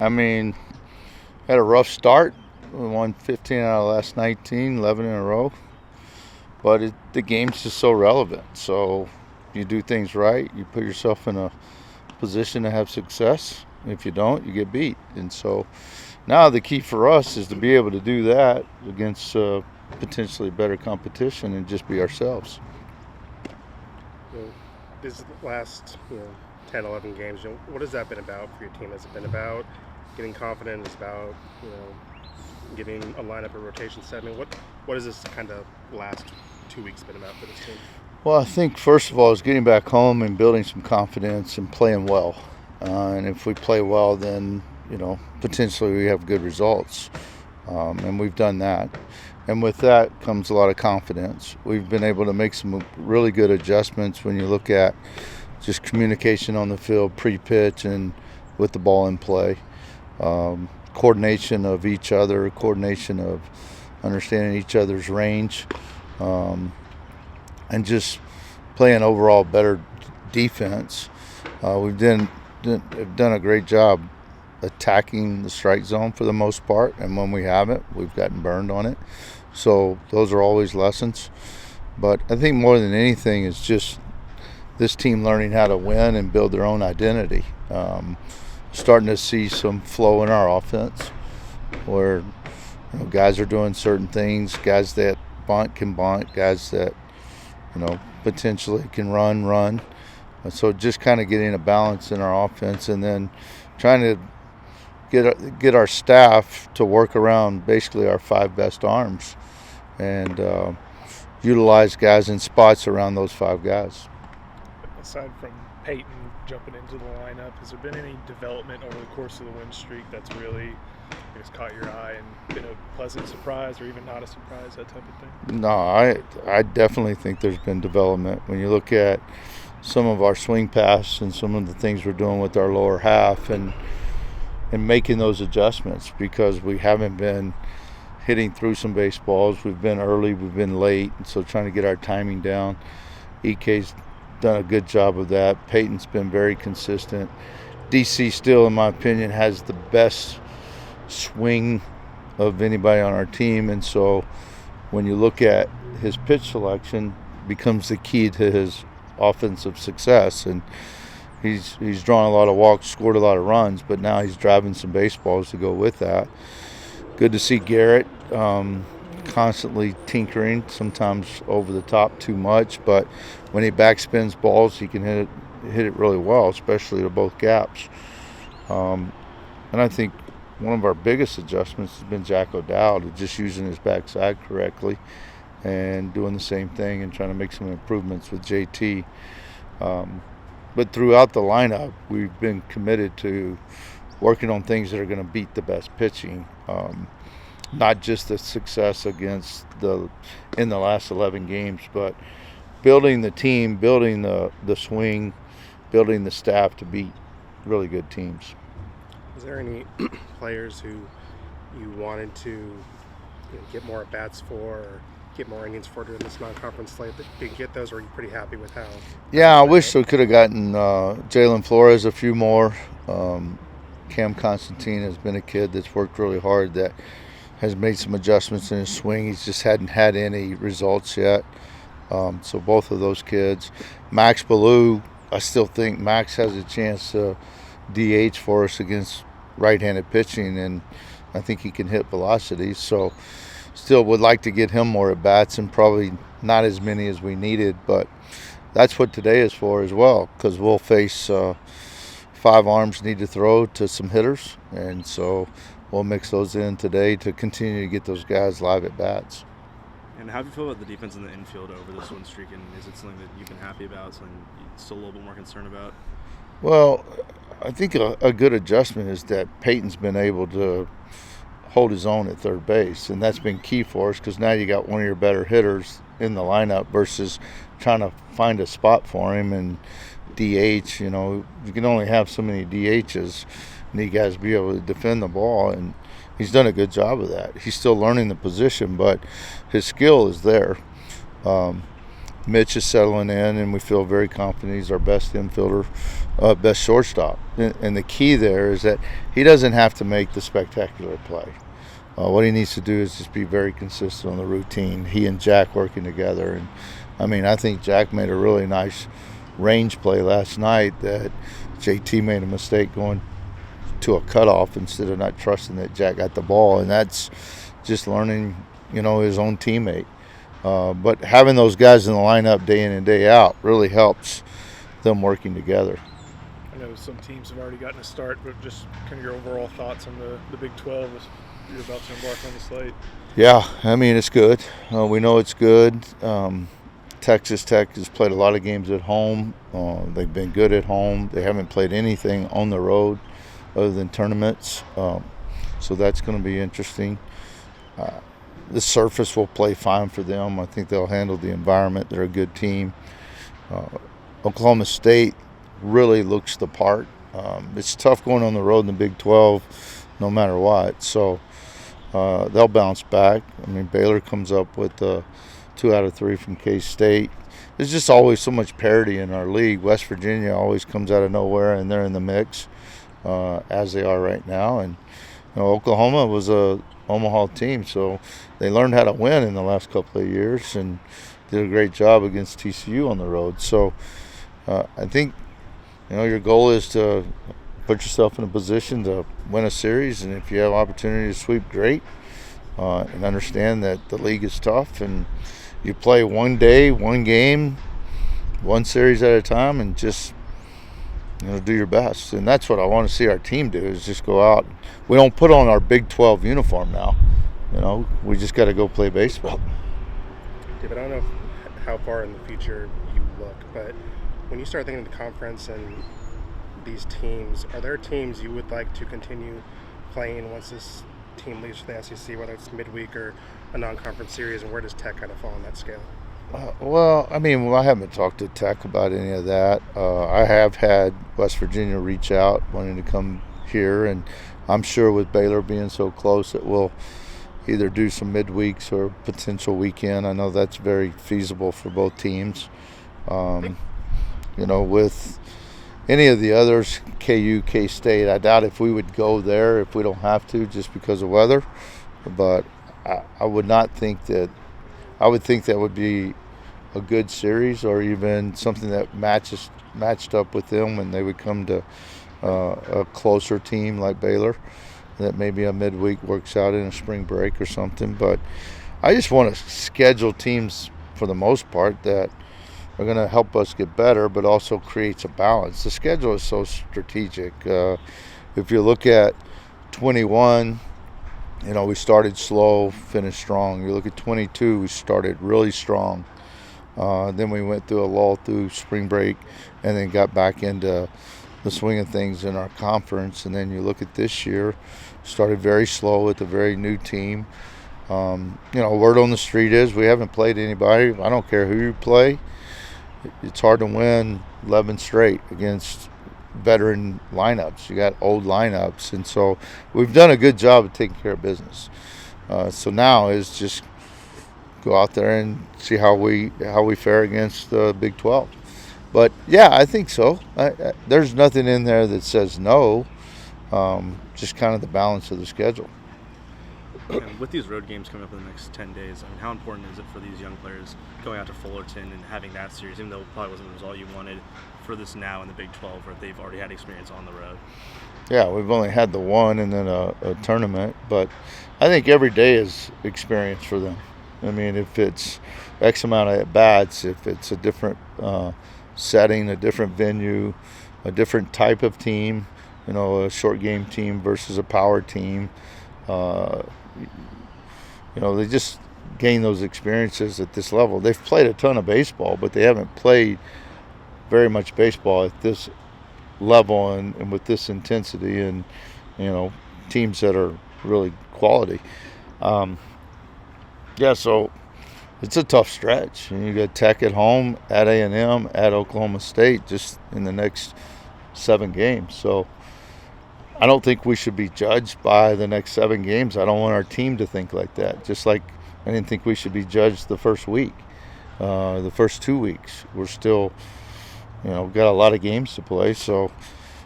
I mean, had a rough start. We won 15 out of the last 19, 11 in a row. But the game's just so relevant. So you do things right, you put yourself in a position to have success. If you don't, you get beat. And so now the key for us is to be able to do that against potentially better competition and just be ourselves. This last 10, 11 games, what has that been about for your team? Has it been about getting confident? Is it about getting a lineup or rotation set? I mean, what has this kind of last 2 weeks been about for this team? Well, I think first of all is getting back home and building some confidence and playing well. And if we play well, then potentially we have good results. And we've done that. And with that comes a lot of confidence. We've been able to make some really good adjustments when you look at just communication on the field, pre-pitch, and with the ball in play. Coordination of each other, coordination of understanding each other's range, and just playing overall better defense. We've done a great job attacking the strike zone for the most part, and when we haven't, we've gotten burned on it. So those are always lessons. But I think more than anything is just this team learning how to win and build their own identity. Starting to see some flow in our offense where guys are doing certain things, guys that bunt can bunt, guys that potentially can run. And so just kind of getting a balance in our offense, and then trying to get our staff to work around basically our 5 best arms and utilize guys in spots around those 5 guys. Aside from Peyton jumping into the lineup, has there been any development over the course of the win streak that's really caught your eye and been a pleasant surprise, or even not a surprise, that type of thing? No, I definitely think there's been development. When you look at some of our swing paths and some of the things we're doing with our lower half and making those adjustments, because we haven't been hitting through some baseballs. We've been early, we've been late, and so trying to get our timing down. EK's done a good job of that. Peyton's been very consistent. DC still, in my opinion, has the best swing of anybody on our team, and so when you look at his pitch selection, becomes the key to his offensive success. And he's drawn a lot of walks, scored a lot of runs, but now he's driving some baseballs to go with that. Good to see Garrett constantly tinkering, sometimes over the top too much, but when he backspins balls, he can hit it really well, especially to both gaps. And I think one of our biggest adjustments has been Jack O'Dowd, just using his backside correctly and doing the same thing and trying to make some improvements with JT. But throughout the lineup, we've been committed to working on things that are going to beat the best pitching. Not just the success against in the last 11 games, but building the team, building the swing, building the staff to beat really good teams. Is there any players who you wanted to get more at bats for, or get more innings for during this non-conference slate? That didn't get those, or are you pretty happy with how? Yeah, I wish we could have gotten Jalen Flores a few more. Cam Constantine has been a kid that's worked really hard, that has made some adjustments in his swing. He just hadn't had any results yet. So both of those kids. Max Ballou, I still think Max has a chance to DH for us against right-handed pitching, and I think he can hit velocity. So still would like to get him more at bats, and probably not as many as we needed, but that's what today is for as well, because we'll face 5 arms need to throw to some hitters, and so we'll mix those in today to continue to get those guys live at bats. And how do you feel about the defense in the infield over this win streak, and is it something that you've been happy about, something you're still a little bit more concerned about? Well, I think a good adjustment is that Peyton's been able to hold his own at third base, and that's been key for us, because now you got one of your better hitters in the lineup versus trying to find a spot for him and DH. You can only have so many DHs, and you guys be able to defend the ball, and he's done a good job of that. He's still learning the position, but his skill is there. Mitch is settling in, and we feel very confident he's our best infielder, best shortstop. And the key there is that he doesn't have to make the spectacular play. What he needs to do is just be very consistent on the routine. He and Jack working together. And I mean, I think Jack made a really nice range play last night that JT made a mistake going to a cutoff instead of not trusting that Jack got the ball. And that's just learning, his own teammate. But having those guys in the lineup day in and day out really helps them working together. I know some teams have already gotten a start, but just kind of your overall thoughts on the Big 12 as you're about to embark on the slate. Yeah, I mean, it's good. We know it's good. Texas Tech has played a lot of games at home. They've been good at home. They haven't played anything on the road other than tournaments. So that's going to be interesting. The surface will play fine for them. I think they'll handle the environment. They're a good team. Oklahoma State really looks the part. It's tough going on the road in the Big 12 no matter what. So they'll bounce back. I mean, Baylor comes up with 2 out of 3 from K-State. There's just always so much parity in our league. West Virginia always comes out of nowhere, and they're in the mix, as they are right now. And Oklahoma was a Omaha team, so they learned how to win in the last couple of years and did a great job against TCU on the road. So I think your goal is to put yourself in a position to win a series, and if you have opportunity to sweep, great. And understand that the league is tough, and you play one day, one game, one series at a time, and just do your best. And that's what I want to see our team do, is just go out. We don't put on our Big 12 uniform now. We just got to go play baseball. David, I don't know how far in the future you look, but when you start thinking of the conference and these teams, are there teams you would like to continue playing once this team leaves for the SEC, whether it's midweek or a non-conference series, and where does Tech kind of fall on that scale? I haven't talked to Tech about any of that. I have had West Virginia reach out wanting to come here, and I'm sure with Baylor being so close that we'll either do some midweeks or potential weekend. I know that's very feasible for both teams. With any of the others, KU, K-State, I doubt if we would go there if we don't have to, just because of weather. But I would not think that. I would think that would be a good series, or even something that matched up with them when they would come to a closer team like Baylor. That maybe a midweek works out in a spring break or something. But I just want to schedule teams for the most part that are going to help us get better, but also creates a balance. The schedule is so strategic. If you look at 21, we started slow, finished strong. You look at 22, we started really strong. Then we went through a lull through spring break and then got back into the swing of things in our conference. And then you look at this year, started very slow with a very new team. Word on the street is we haven't played anybody. I don't care who you play. It's hard to win 11 straight against veteran lineups. You got old lineups, and so we've done a good job of taking care of business. So now is just go out there and see how we fare against the Big 12. But yeah, I think so. There's nothing in there that says no. Just kind of the balance of the schedule. And with these road games coming up in the next 10 days, how important is it for these young players going out to Fullerton and having that series, even though it probably wasn't the result you wanted, for this now in the Big 12 where they've already had experience on the road? Yeah, we've only had the one and then a tournament, but I think every day is experience for them. I mean, if it's X amount of at-bats, if it's a different setting, a different venue, a different type of team, a short game team versus a power team, they just gain those experiences at this level. They've played a ton of baseball, but they haven't played very much baseball at this level and with this intensity and, teams that are really quality. So it's a tough stretch. You got Tech at home, at A&M, at Oklahoma State, just in the next 7 games. So I don't think we should be judged by the next 7 games. I don't want our team to think like that. Just like I didn't think we should be judged the first week. The first 2 weeks, we're still, got a lot of games to play. So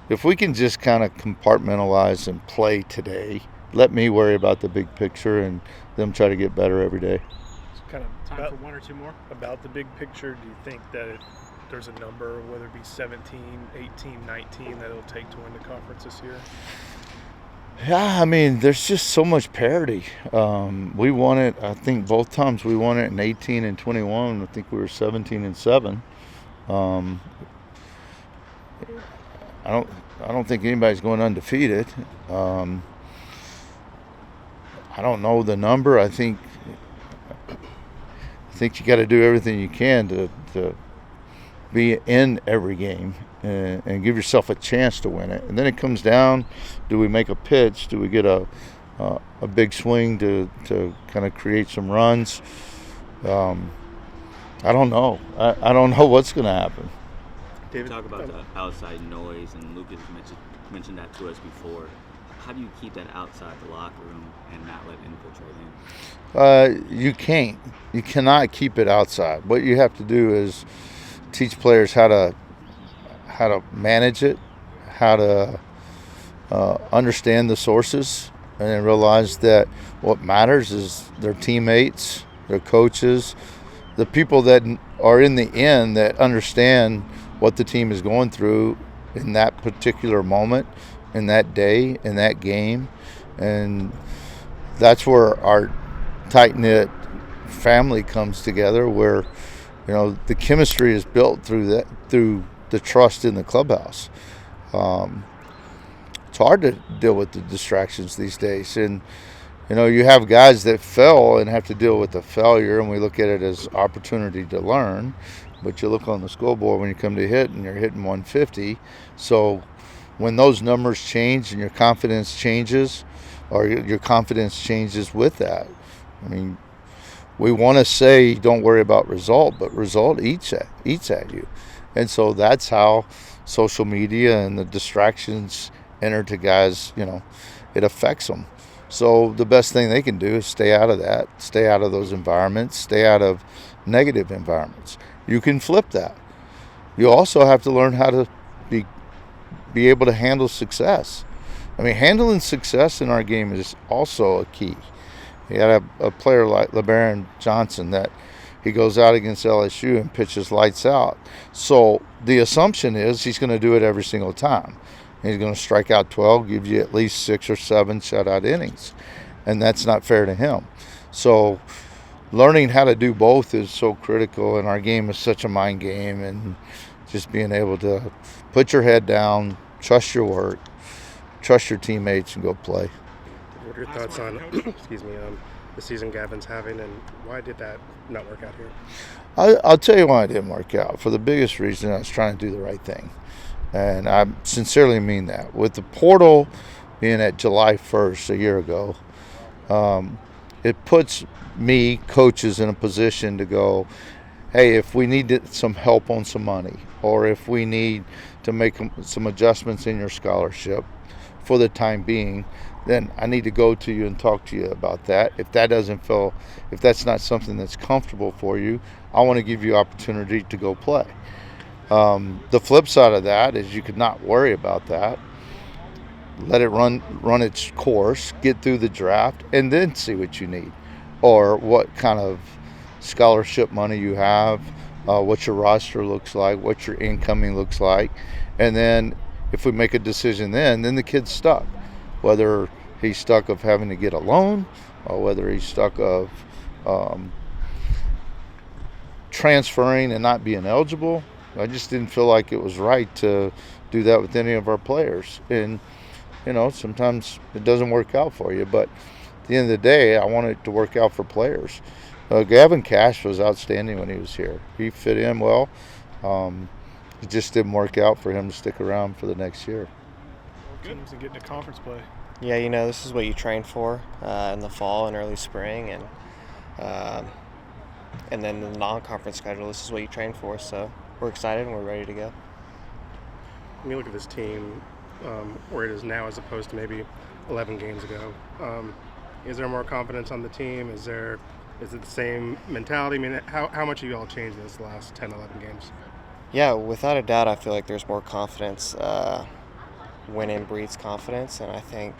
if we can just kind of compartmentalize and play today, let me worry about the big picture and them try to get better every day. So kind of Time for one or two more. about the big picture, do you think that there's a number, whether it be 17, 18, 19, that it'll take to win the conference this year? Yeah, I mean, there's just so much parity. We won it, I think both times we won it in 18 and 21. I think we were 17 and 7. I don't think anybody's going undefeated. I don't know the number. I think you got to do everything you can to be in every game and give yourself a chance to win it. And then it comes down: do we make a pitch? Do we get a big swing to kind of create some runs? I don't know. I don't know what's going to happen. David, Talk about the outside noise, and Lucas mentioned that to us before. How do you keep that outside the locker room and not let it infiltrate in? You can't. You cannot keep it outside. What you have to do is teach players how to manage it, how to understand the sources, and then realize that what matters is their teammates, their coaches, the people that are in the end that understand what the team is going through in that particular moment, in that day, in that game. And that's where our tight-knit family comes together, where the chemistry is built through the trust in the clubhouse. It's hard to deal with the distractions these days, and you have guys that fail and have to deal with the failure, and we look at it as opportunity to learn. But you look on the scoreboard when you come to hit, and you're hitting 150. So when those numbers change and your confidence changes, or your confidence changes with that, I mean, we want to say don't worry about result, but result eats at you. And so that's how social media and the distractions enter to guys, it affects them. So the best thing they can do is stay out of that, stay out of those environments, stay out of negative environments. You can flip that. You also have to learn how to be able to handle success. I mean, handling success in our game is also a key. You had a player like LeBaron Johnson that he goes out against LSU and pitches lights out. So the assumption is he's going to do it every single time. He's going to strike out 12, give you at least 6 or 7 shutout innings. And that's not fair to him. So learning how to do both is so critical, and our game is such a mind game, and just being able to put your head down, trust your work, trust your teammates, and go play. what are your thoughts on the season Gavin's having, and why did that not work out here? I'll tell you why it didn't work out. For the biggest reason, I was trying to do the right thing. And I sincerely mean that. With the portal being at July 1st a year ago, it puts me, coaches, in a position to go, hey, if we need some help on some money, or if we need to make some adjustments in your scholarship for the time being, then I need to go to you and talk to you about that. If that's not something that's comfortable for you, I want to give you opportunity to go play. The flip side of that is you could not worry about that. Let it run its course, get through the draft, and then see what you need, or what kind of scholarship money you have, what your roster looks like, what your incoming looks like. And then if we make a decision then the kid's stuck. Whether he's stuck of having to get a loan, or whether he's stuck of transferring and not being eligible. I just didn't feel like it was right to do that with any of our players. And, sometimes it doesn't work out for you. But at the end of the day, I want it to work out for players. Gavin Cash was outstanding when he was here. He fit in well. It just didn't work out for him to stick around for the next year. Teams and getting to conference play. Yeah, this is what you train for in the fall and early spring, and then the non-conference schedule. This is what you train for. So we're excited and we're ready to go. When you look at this team, where it is now as opposed to maybe 11 games ago, is there more confidence on the team? Is there Is it the same mentality? I mean, how much have you all changed in this last 10, 11 games? Yeah, without a doubt, I feel like there's more confidence. Winning breeds confidence, and I think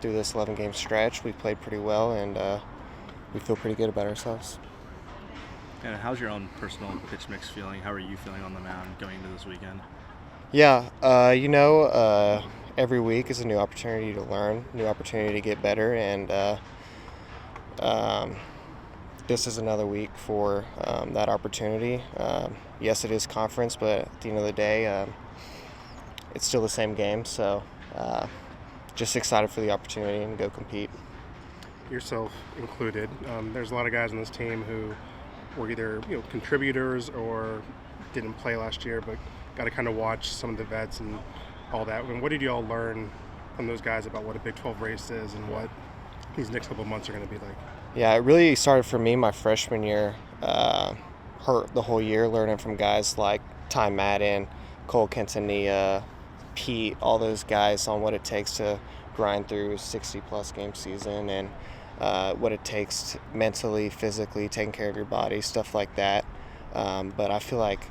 through this 11-game stretch, we played pretty well, and we feel pretty good about ourselves. And how's your own personal pitch mix feeling? How are you feeling on the mound going into this weekend? Yeah, every week is a new opportunity to learn, new opportunity to get better, and this is another week for that opportunity. Yes, it is conference, but at the end of the day, it's still the same game, so just excited for the opportunity and go compete. Yourself included. There's a lot of guys on this team who were either contributors or didn't play last year, but got to kind of watch some of the vets and all that. And what did you all learn from those guys about what a Big 12 race is and what these next couple of months are going to be like? Yeah, it really started for me my freshman year. Hurt the whole year learning from guys like Ty Madden, Cole Quintanilla, Pete, all those guys on what it takes to grind through a 60-plus game season and what it takes mentally, physically, taking care of your body, stuff like that. But I feel like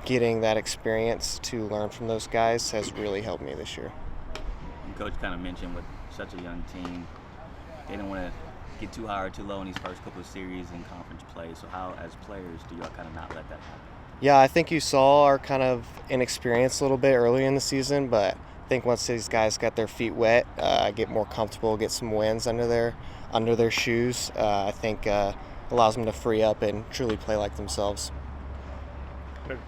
getting that experience to learn from those guys has really helped me this year. Coach kind of mentioned with such a young team, they don't want to get too high or too low in these first couple of series in conference play. So how, as players, do you kind of not let that happen? Yeah, I think you saw our kind of inexperience a little bit early in the season, but I think once these guys got their feet wet, get more comfortable, get some wins under their shoes, I think allows them to free up and truly play like themselves.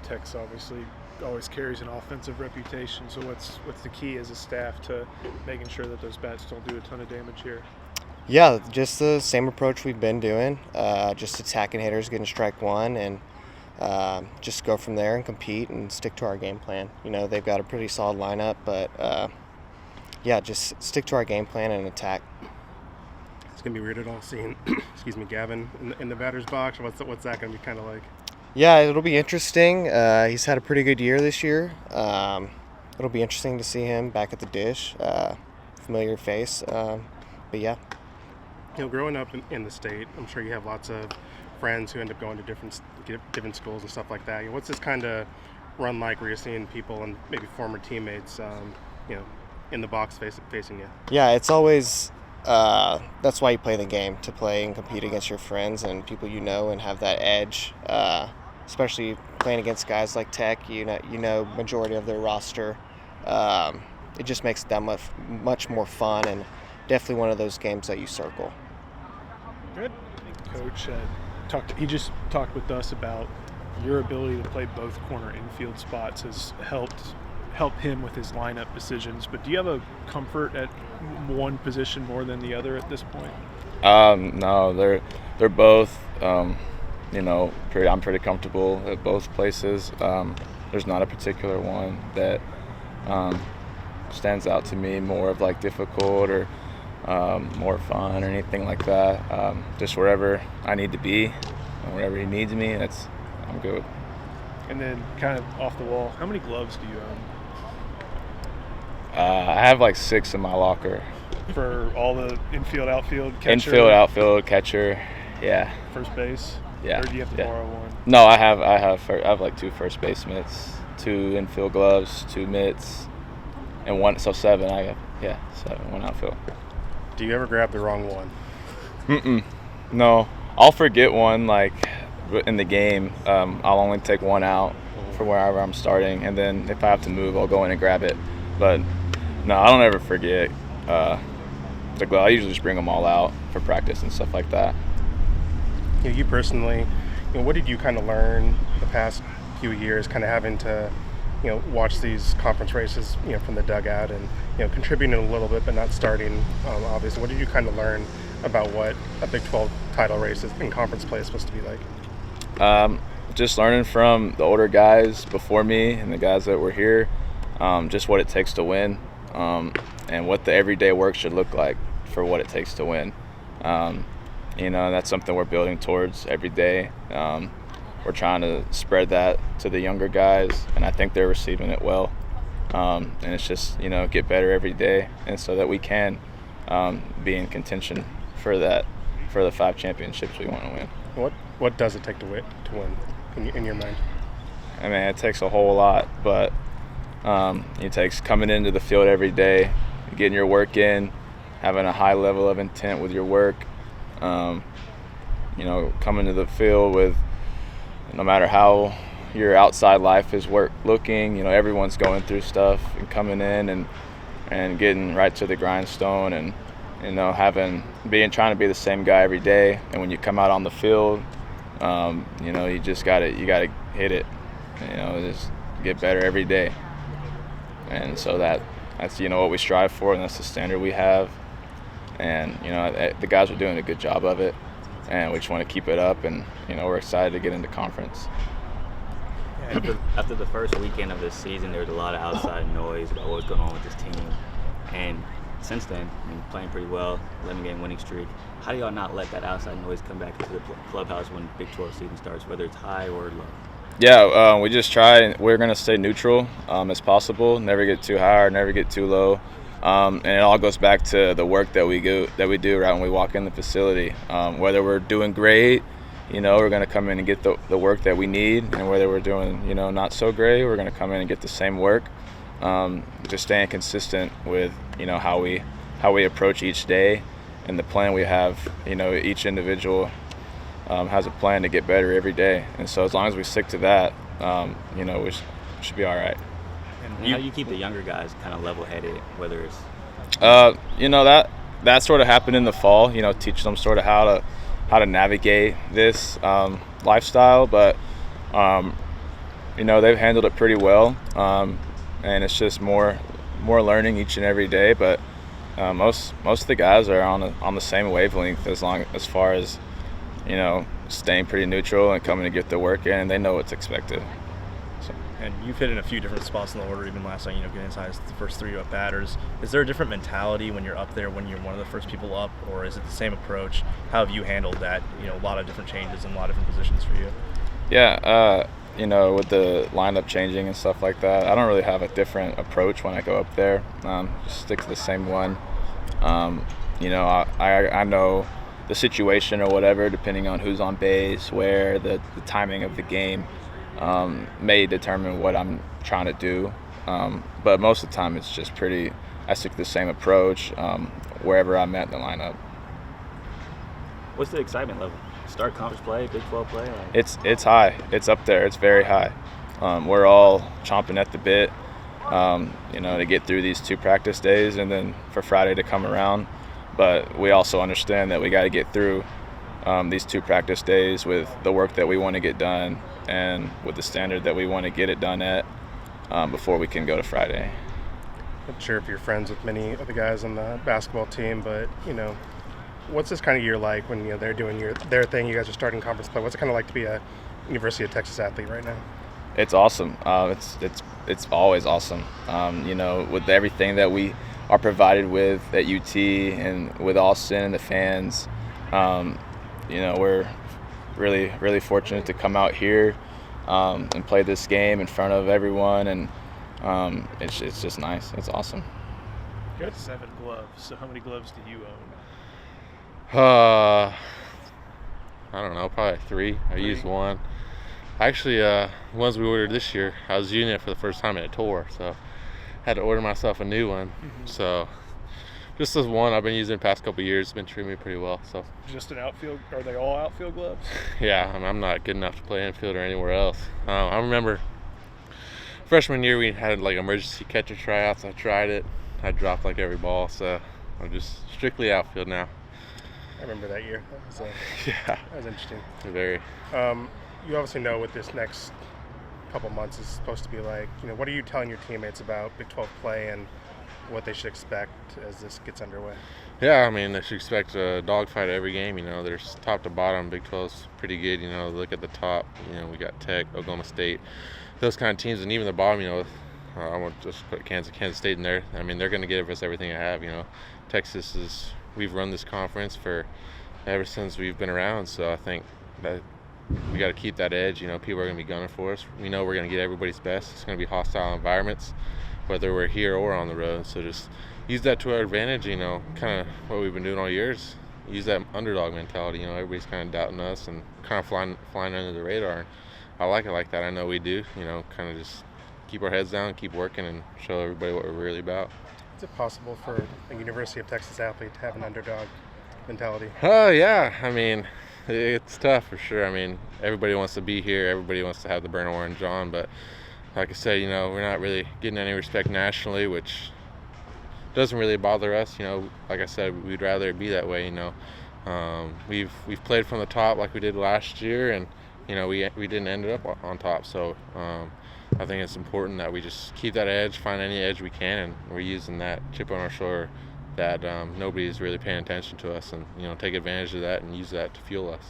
Tech's obviously always carries an offensive reputation, so what's the key as a staff to making sure that those bats don't do a ton of damage here? Yeah, just the same approach we've been doing, just attacking hitters, getting strike one, and just go from there and compete and stick to our game plan. They've got a pretty solid lineup, but just stick to our game plan and attack. It's gonna be weird at all seeing, Gavin in the batter's box. What's that gonna be kind of like? Yeah, it'll be interesting. He's had a pretty good year this year. It'll be interesting to see him back at the dish. Familiar face, but yeah. Growing up in the state, I'm sure you have lots of friends who end up going to different schools and stuff like that. What's this kind of run like where you're seeing people and maybe former teammates, in the box facing you? Yeah, it's always that's why you play the game, to play and compete against your friends and people and have that edge. Especially playing against guys like Tech, majority of their roster. It just makes it that much more fun, and definitely one of those games that you circle. Good. Coach he just talked with us about your ability to play both corner infield spots has helped him with his lineup decisions. But do you have a comfort at one position more than the other at this point? No, they're both. I'm pretty comfortable at both places. There's not a particular one that stands out to me more of like difficult or more fun or anything like that. Just wherever I need to be, wherever he needs me, I'm good. And then kind of off the wall, how many gloves do you own? I have like 6 in my locker. For all the infield, outfield, catcher? Infield, outfield, catcher, yeah. First base? Yeah. Or do you have to borrow one? No, I have like 2 first base mitts, 2 infield gloves, 2 mitts, and 1. So 7. 7. 1 outfield. Do you ever grab the wrong one? No, I'll forget one like in the game. I'll only take 1 out for wherever I'm starting, and then if I have to move, I'll go in and grab it. But no, I don't ever forget the glove. I usually just bring them all out for practice and stuff like that. You personally, what did you kind of learn the past few years, kind of having to, watch these conference races, from the dugout and, contributing a little bit but not starting, obviously. What did you kind of learn about what a Big 12 title race in conference play is supposed to be like? Just learning from the older guys before me and the guys that were here, just what it takes to win, and what the everyday work should look like for what it takes to win. That's something we're building towards every day. We're trying to spread that to the younger guys, and I think they're receiving it well. And it's just, get better every day, and so that we can be in contention for that for the 5 championships we want to win. What does it take to win in your mind? I mean, it takes a whole lot, but it takes coming into the field every day, getting your work in, having a high level of intent with your work. Coming to the field with, no matter how your outside life is looking, everyone's going through stuff, and coming in and getting right to the grindstone, and trying to be the same guy every day. And when you come out on the field, you just gotta hit it, just get better every day. And so that's what we strive for, and that's the standard we have. And the guys are doing a good job of it, and we just want to keep it up. And we're excited to get into conference. After the first weekend of this season, there was a lot of outside noise about what was going on with this team. And since then, playing pretty well, 11-game winning streak. How do y'all not let that outside noise come back into the clubhouse when Big 12 season starts, whether it's high or low? Yeah, we just try. We're going to stay neutral as possible, never get too high or never get too low. And it all goes back to the work that we do right when we walk in the facility. Whether we're doing great, we're going to come in and get the work that we need, and whether we're doing, not so great, we're going to come in and get the same work. Just staying consistent with, how we approach each day and the plan we have. Each individual has a plan to get better every day, and so as long as we stick to that, we should be all right. And how do you keep the younger guys kind of level-headed, whether it's that sort of happened in the fall, teach them sort of how to navigate this lifestyle, but they've handled it pretty well, and it's just more learning each and every day. But most of the guys are on the same wavelength as far as staying pretty neutral and coming to get the work in, and they know what's expected. And you've hit in a few different spots in the order, even last night, getting as high as the first 3 batters. Is there a different mentality when you're up there, when you're one of the first people up, or is it the same approach? How have you handled that, a lot of different changes and a lot of different positions for you? Yeah, with the lineup changing and stuff like that, I don't really have a different approach when I go up there. Just stick to the same one. I know the situation or whatever, depending on who's on base, where, the timing of the game, may determine what I'm trying to do. But most of the time it's just I stick to the same approach wherever I'm at in the lineup. What's the excitement level? Start conference play, Big 12 play? It's high. It's up there. It's very high. We're all chomping at the bit, to get through these 2 practice days and then for Friday to come around. But we also understand that we got to get through these 2 practice days with the work that we want to get done and with the standard that we want to get it done at before we can go to Friday. I'm not sure if you're friends with many of the guys on the basketball team, but what's this kind of year like when they're doing their thing? You guys are starting conference play. What's it kind of like to be a University of Texas athlete right now? It's awesome. It's always awesome. With everything that we are provided with at UT and with Austin and the fans, we're really, really fortunate to come out here and play this game in front of everyone, and it's just nice. It's awesome. You got 7 gloves. So how many gloves do you own? I don't know, probably 3. I used 1. Actually, ones we ordered this year, I was using it for the first time at a tour, so I had to order myself a new one. Mm-hmm. So just this one I've been using the past couple of years. It's been treating me pretty well. So Just an outfield? Are they all outfield gloves? yeah, I'm not good enough to play infield or anywhere else. I remember freshman year we had emergency catcher tryouts. I tried it. I dropped every ball, so I'm just strictly outfield now. I remember that year. Yeah, That was interesting. very. You obviously know what this next couple months is supposed to be like. What are you telling your teammates about Big 12 play and what they should expect as this gets underway? Yeah, I mean, they should expect a dogfight every game. There's top to bottom. Big 12's pretty good. Look at the top. We got Tech, Oklahoma State, those kind of teams, and even the bottom. I won't just put Kansas State in there. I mean, they're going to give us everything I have. Texas we've run this conference ever since we've been around. So I think that we got to keep that edge. People are going to be gunning for us. We know we're going to get everybody's best. It's going to be hostile environments, whether we're here or on the road. So just use that to our advantage, kind of what we've been doing all years. use that underdog mentality. You know, everybody's kind of doubting us and kind of flying under the radar. And I like it like that. I know we do. You know, kind of just keep our heads down, keep working, and show everybody what we're really about. Is it possible for a University of Texas athlete to have an underdog mentality? Oh yeah, I mean, it's tough for sure. I mean, everybody wants to be here. Everybody wants to have the burnt orange on, but like I said, you know, we're not really getting any respect nationally, which doesn't really bother us. You know, like I said, we'd rather it be that way. You know, we've played from the top like we did last year, and you know, we didn't end up on top. So I think it's important that we just keep that edge, find any edge we can, and we're using that chip on our shoulder that nobody's really paying attention to us, and you know, take advantage of that and use that to fuel us.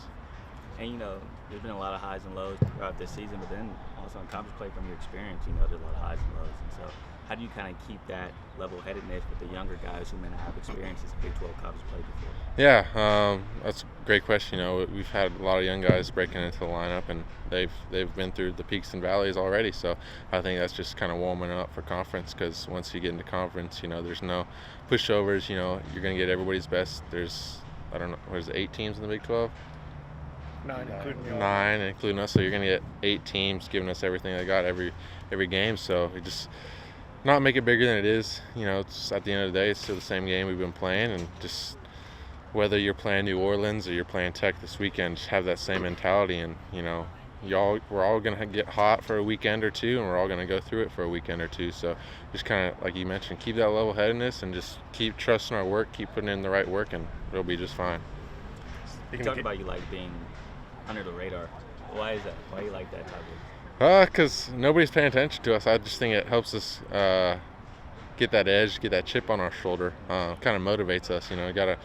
And you know, there's been a lot of highs and lows throughout this season, but then also in conference play, from your experience, you know, there's a lot of highs and lows. And so, how do you kind of keep that level-headedness with the younger guys who may not have experience as Big 12 conference play before? Yeah, that's a great question. You know, we've had a lot of young guys breaking into the lineup, and they've been through the peaks and valleys already. So I think that's just kind of warming up for conference, because once you get into conference, you know, there's no pushovers. You know, you're going to get everybody's best. There's, I don't know, there's 8 teams in the Big 12. 9 including y'all. 9 including us, so you're going to get 8 teams giving us everything they got every game. So we just not make it bigger than it is. You know, it's at the end of the day, it's still the same game we've been playing, and just whether you're playing New Orleans or you're playing Tech this weekend, just have that same mentality. And you know, we're all going to get hot for a weekend or two, and we're all going to go through it for a weekend or two. So just kind of, like you mentioned, keep that level-headedness and just keep trusting our work, keep putting in the right work, and it'll be just fine. You talk about you like being under the radar. Why is that? Why do you like that type of? Because nobody's paying attention to us. I just think it helps us get that edge, get that chip on our shoulder. Kind of motivates us. You know,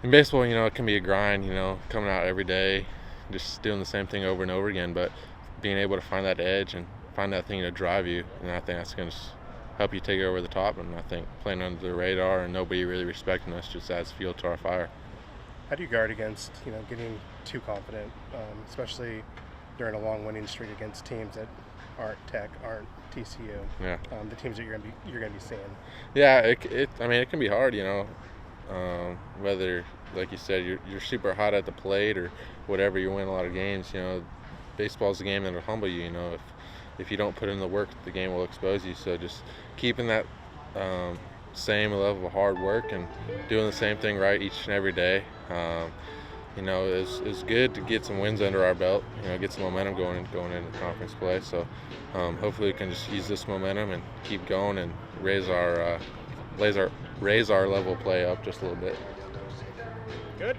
in baseball, you know, it can be a grind. You know, coming out every day, just doing the same thing over and over again. But being able to find that edge and find that thing to drive you, and I think that's going to help you take it over the top. And I think playing under the radar and nobody really respecting us just adds fuel to our fire. How do you guard against, you know, getting too confident, especially during a long winning streak against teams that aren't Tech, aren't TCU? Yeah. The teams that you're gonna be seeing. Yeah, I mean, it can be hard, you know. Whether, like you said, you're super hot at the plate or whatever, you win a lot of games. You know, baseball's a game that'll humble you. You know, if you don't put in the work, the game will expose you. So just keeping that same level of hard work and doing the same thing right each and every day. You know, it's good to get some wins under our belt. You know, get some momentum going into conference play. So hopefully we can just use this momentum and keep going and raise our level of play up just a little bit.